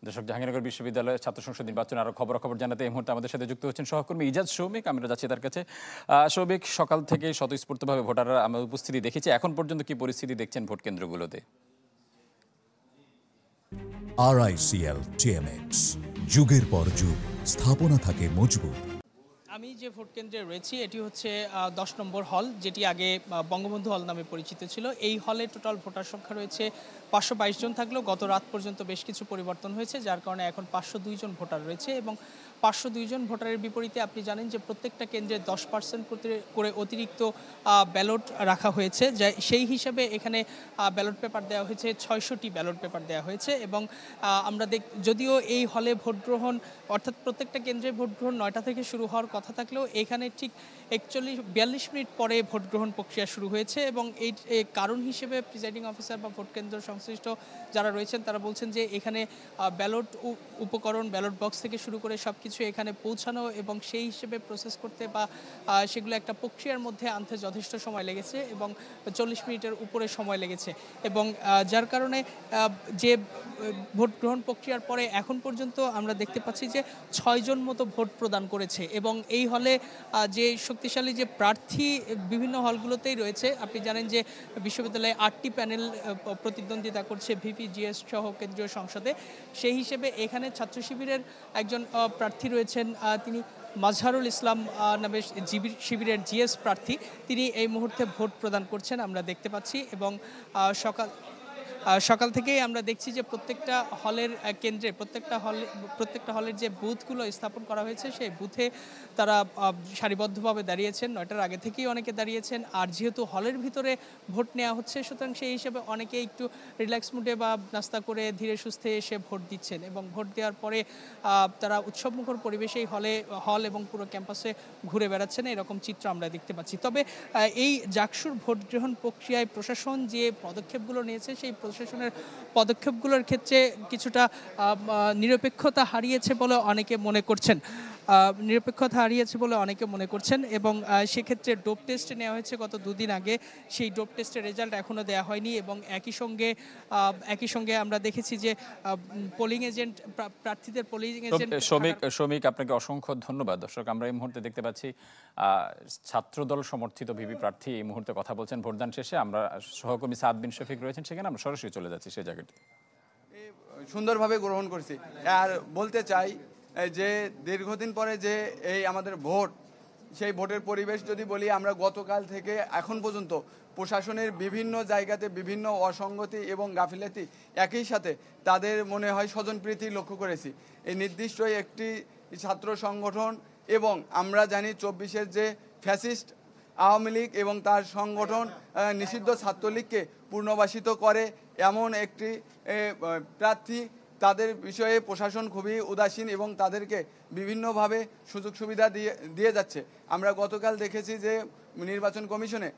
দর্শক, জাহাঙ্গীরনগর বিশ্ববিদ্যালয়ের ছাত্র সংসদ নির্বাচনে আরো খবরাখবর জানাতে এই মুহূর্তে আমাদের সাথে যুক্ত হচ্ছেন সহকর্মী ইজাজ শৌমিক। আমরা যাচ্ছি তার কাছে। শৌমিক, সকাল থেকে স্বতঃস্ফূর্তভাবে ভোটাররা আমরা উপস্থিতি দেখেছি, এখন পর্যন্ত কি পরিস্থিতি দেখছেন ভোট কেন্দ্রগুলোতে? RICL TMX, যুগের পর যুগ স্থাপনা থাকে মজবুত। আমি যে ভোট কেন্দ্রে রয়েছি এটি হচ্ছে 10 নম্বর হল, যেটি আগে বঙ্গবন্ধু হল নামে পরিচিত ছিল। এই হলে টোটাল ভোটার সংখ্যা রয়েছে 522 জন, থাকলেও গত রাত পর্যন্ত বেশ কিছু পরিবর্তন হয়েছে, যার কারণে এখন 502 জন ভোটার রয়েছে। এবং 502 জন ভোটারের বিপরীতে আপনি জানেন যে প্রত্যেকটা কেন্দ্রে 10% করে অতিরিক্ত ব্যালট রাখা হয়েছে, যা সেই হিসাবে এখানে ব্যালট পেপার দেওয়া হয়েছে, 600টি ব্যালট পেপার দেওয়া হয়েছে। এবং আমরা যদিও এই হলে ভোট গ্রহণ, অর্থাৎ প্রত্যেকটা কেন্দ্রে ভোট গ্রহণ 9টা থেকে শুরু হওয়ার কথা থাকলেও এখানে ঠিক 42 মিনিট পরে ভোট গ্রহণ প্রক্রিয়া শুরু হয়েছে। এবং এই কারণ হিসেবে প্রিসাইডিং অফিসার বা ভোট কেন্দ্র সংশ্লিষ্ট যারা রয়েছেন তারা বলছেন যে এখানে ব্যালট উপকরণ, ব্যালট বক্স থেকে শুরু করে সব কিছু এখানে পৌঁছানো এবং সেই হিসেবে প্রসেস করতে বা সেগুলো একটা প্রক্রিয়ার মধ্যে আনতে যথেষ্ট সময় লেগেছে এবং 40 মিনিটের উপরে সময় লেগেছে। এবং যার কারণে যে ভোট গ্রহণ প্রক্রিয়ার পরে এখন পর্যন্ত আমরা দেখতে পাচ্ছি যে 6 জন মতো ভোট প্রদান করেছে। এবং এই হলে যে শক্তিশালী যে প্রার্থী বিভিন্ন হলগুলোতেই রয়েছে, আপনি জানেন যে বিশ্ববিদ্যালয়ে 8টি প্যানেল প্রতিদ্বন্দ্বিতা করছে ভিপিজিএস সহ কেন্দ্রীয় সংসদে। সেই হিসেবে এখানে ছাত্র শিবিরের একজন প্রার্থী রয়েছেন, তিনি মাজহারুল ইসলাম নামে শিবিরের জিএস প্রার্থী, তিনি এই মুহূর্তে ভোট প্রদান করছেন আমরা দেখতে পাচ্ছি। এবং সকাল থেকেই আমরা দেখছি যে প্রত্যেকটা হলের কেন্দ্রে প্রত্যেকটা হলের যে বুথগুলো স্থাপন করা হয়েছে সেই বুথে তারা সারিবদ্ধভাবে দাঁড়িয়েছেন, 9টার আগে থেকেই অনেকে দাঁড়িয়েছেন। আর যেহেতু হলের ভিতরে ভোট নেওয়া হচ্ছে, সুতরাং সেই হিসেবে অনেকে একটু রিল্যাক্স মুডে বা নাস্তা করে ধীরে সুস্থে এসে ভোট দিচ্ছেন। এবং ভোট দেওয়ার পরে তারা উৎসবমুখর পরিবেশেই হল এবং পুরো ক্যাম্পাসে ঘুরে বেড়াচ্ছেন, এরকম চিত্র আমরা দেখতে পাচ্ছি। তবে এই জাকসুর ভোট গ্রহণ প্রক্রিয়ায় প্রশাসন যে পদক্ষেপগুলো নিয়েছে সেই প্রশাসনের পদক্ষেপগুলোর ক্ষেত্রে কিছুটা নিরপেক্ষতা হারিয়েছে বলে অনেকে মনে করছেন। এবং সেক্ষেত্রে ডোপ টেস্ট নেওয়া হয়েছে গত 2 দিন আগে, সেই ডোপ টেস্টের রেজাল্ট এখনও দেওয়া হয়নি। এবং একই সঙ্গে আমরা দেখেছি যে পোলিং এজেন্ট, প্রার্থীদের পোলিং এজেন্ট। শৌমিক, আপনাকে অসংখ্য ধন্যবাদ। দর্শক, আমরা এই মুহূর্তে দেখতে পাচ্ছি ছাত্রদল সমর্থিত ভিপি প্রার্থী এই মুহূর্তে কথা বলছেন ভোটদান শেষে। আমরা সহকর্মী সাদ বিন শফিক রয়েছেন সেখানে, আমরা সরাসরি চলে যাচ্ছি সেই জায়গাটি। সুন্দরভাবে গ্রহণ করছি। আর বলতে চাই যে দীর্ঘদিন পরে যে এই আমাদের ভোট, সেই ভোটের পরিবেশ যদি বলি, আমরা গতকাল থেকে এখন পর্যন্ত প্রশাসনের বিভিন্ন জায়গাতে বিভিন্ন অসঙ্গতি এবং গাফিলতি, একই সাথে তাদের মনে হয় স্বজনপ্রীতি লক্ষ্য করেছি। এই নির্দিষ্ট একটি ছাত্র সংগঠন এবং আমরা জানি 24-এর যে ফ্যাসিস্ট আওয়ামী লীগ এবং তার সংগঠন নিষিদ্ধ ছাত্রলীগকে পুনর্বাসিত করে এমন একটি প্রার্থী, তাদের বিষয়ে প্রশাসন খুবই উদাসীন এবং তাদেরকে বিভিন্নভাবে সুযোগ সুবিধা দিয়ে যাচ্ছে। আমরা গতকাল দেখেছি যে নির্বাচন কমিশনে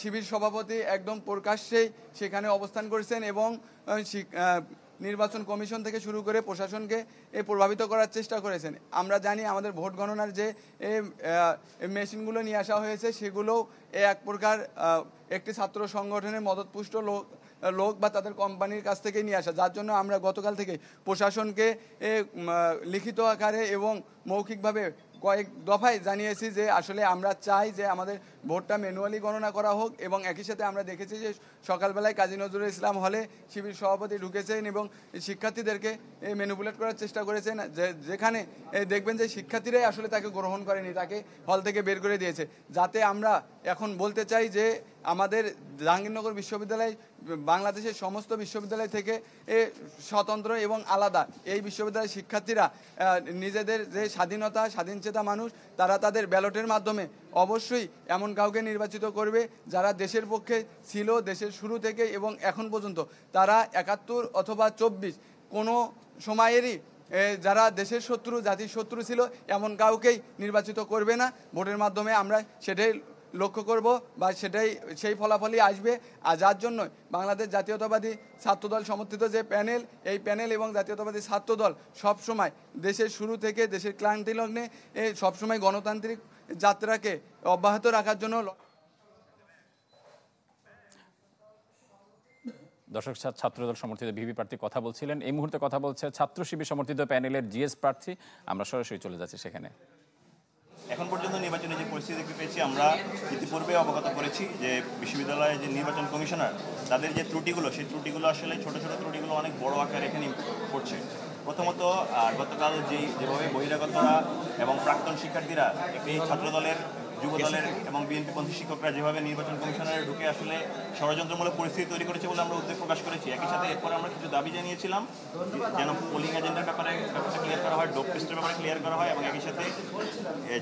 শিবির সভাপতি একদম প্রকাশ্যেই সেখানে অবস্থান করেছেন এবং নির্বাচন কমিশন থেকে শুরু করে প্রশাসনকে প্রভাবিত করার চেষ্টা করেছেন। আমরা জানি আমাদের ভোট গণনার যে মেশিনগুলো নিয়ে আসা হয়েছে সেগুলো এক প্রকার একটি ছাত্র সংগঠনের মদতপুষ্ট লোক বা তাদের কোম্পানির কাছ থেকে নিয়ে আসা, যার জন্য আমরা গতকাল থেকে প্রশাসনকে লিখিত আকারে এবং মৌখিকভাবে কয়েক দফায় জানিয়েছি যে আসলে আমরা চাই যে আমাদের ভোটটা ম্যানুয়ালি গণনা করা হোক। এবং একই সাথে আমরা দেখেছি যে সকালবেলায় কাজী নজরুল ইসলাম হলে শিবির সভাপতি ঢুকেছেন এবং শিক্ষার্থীদেরকে ম্যানিপুলেট করার চেষ্টা করেছেন, যেখানে দেখবেন যে শিক্ষার্থীরাই আসলে তাকে গ্রহণ করেনি, তাকে হল থেকে বের করে দিয়েছে। যাতে আমরা এখন বলতে চাই যে আমাদের জাহাঙ্গীরনগর বিশ্ববিদ্যালয় বাংলাদেশের সমস্ত বিশ্ববিদ্যালয় থেকে স্বতন্ত্র এবং আলাদা। এই বিশ্ববিদ্যালয়ের শিক্ষার্থীরা নিজেদের যে স্বাধীনচেতা মানুষ, তারা তাদের ব্যালটের মাধ্যমে অবশ্যই এমন কাউকে নির্বাচিত করবে যারা দেশের পক্ষে ছিল দেশের শুরু থেকে এবং এখন পর্যন্ত। তারা 71 অথবা 24 কোনো সময়েরই যারা দেশের শত্রু, জাতির শত্রু ছিল এমন কাউকেই নির্বাচিত করবে না। ভোটের মাধ্যমে আমরা সেটাই লক্ষ্য করব বা সেই ফলাফলই আসবে। আর যার জন্য বাংলাদেশ জাতীয়তাবাদী ছাত্রদল সমর্থিত যে প্যানেল, এই প্যানেল এবং জাতীয়তাবাদী ছাত্রদল সবসময় দেশের শুরু থেকে দেশের ক্লান্তি লগ্নে সবসময় গণতান্ত্রিক যাত্রাকে অব্যাহত রাখার জন্য দর্শক ছাত্রদল সমর্থিত ভিভি প্রার্থী কথা বলছিলেন। এই মুহূর্তে কথা বলছে ছাত্র শিবির সমর্থিত প্যানেলের জিএস প্রার্থী। আমরা সরাসরি চলে যাচ্ছি সেখানে। এখন পর্যন্ত নির্বাচনে যে পরিস্থিতি দেখতে পেয়েছি, আমরা ইতিপূর্বে অবগত করেছি যে বিশ্ববিদ্যালয়ের যে নির্বাচন কমিশনার তাদের যে ত্রুটিগুলো, সেই ত্রুটিগুলো আসলে ছোট ছোট ত্রুটিগুলো অনেক বড় আকার এখানে পড়ছে। প্রথমত গতকাল যেভাবে বহিরাগতরা এবং প্রাক্তন শিক্ষার্থীরা এই ছাত্রদলের, যুবদলের এবং বিএনপিপন্থী শিক্ষকরা যেভাবে নির্বাচন কমিশনারে ঢুকে আসলে ষড়যন্ত্রমূলক পরিস্থিতি তৈরি করেছে বলে আমরা উদ্বেগ প্রকাশ করেছি। একই সাথে এরপর আমরা কিছু দাবি জানিয়েছিলাম যেন পোলিং এজেন্টের ব্যাপারটা ক্লিয়ার করা হয়, ডোপ টেস্টের ব্যাপারে ক্লিয়ার করা হয় এবং একই সাথে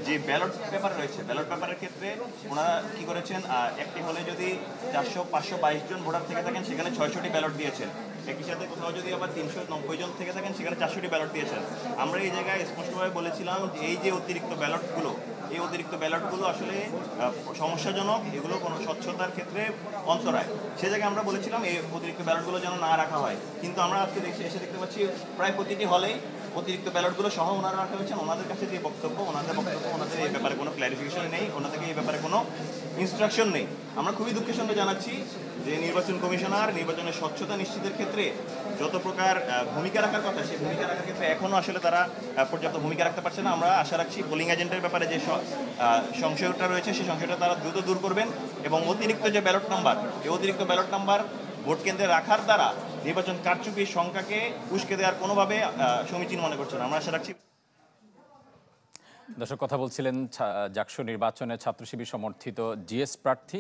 যে ব্যালট পেপার রয়েছে, ব্যালট পেপারের ক্ষেত্রে ওনারা কি করেছেন, একটি হলে যদি 522 জন ভোটার থেকে থাকেন সেখানে 600টি ব্যালট দিয়েছেন। একই সাথে কোথাও যদি আবার 390 জন থেকে থাকেন সেখানে 400টি ব্যালট দিয়েছেন। আমরা এই জায়গায় স্পষ্টভাবে বলেছিলাম যে এই যে অতিরিক্ত ব্যালটগুলো আসলে সমস্যাজনক, এগুলো কোনো স্বচ্ছতার ক্ষেত্রে অন্তরায়। সে জায়গায় আমরা বলেছিলাম এই অতিরিক্ত ব্যালটগুলো যেন না রাখা হয়, কিন্তু আমরা আজকে এসে দেখতে পাচ্ছি প্রায় প্রতিটি হলেই অতিরিক্ত ব্যালটগুলো সহ ওনারা রাখা হয়েছেন। ওনাদের কাছে যে বক্তব্য, ওনাদের এই ব্যাপারে কোনো ক্ল্যারিফিকেশন নেই, ওনাদেরকে এই ব্যাপারে কোনো ইনস্ট্রাকশন নেই। আমরা খুবই দুঃখের সঙ্গে জানাচ্ছি যে নির্বাচন কমিশনার নির্বাচনের স্বচ্ছতা নিশ্চিতের ক্ষেত্রে যত প্রকার ভূমিকা রাখার কথা, সেই ভূমিকা রাখার ক্ষেত্রে এখনও আসলে তারা পর্যাপ্ত ভূমিকা রাখতে পারছে না। আমরা আশা রাখছি পোলিং এজেন্টের ব্যাপারে যে সংশয়টা রয়েছে সেই সংশয়টা তারা দ্রুত দূর করবেন এবং অতিরিক্ত যে ব্যালট নাম্বার, এই অতিরিক্ত ব্যালট নাম্বার ভোট কেন্দ্রে রাখার দ্বারা নির্বাচন কারচুপির সংখ্যাকে উস্কে দেওয়ার কোনোভাবে সমীচীন মনে করছেন। আমরা আশা রাখছি। দর্শক কথা বলছিলেন জাকসু নির্বাচনে ছাত্র শিবির সমর্থিত জিএস প্রার্থী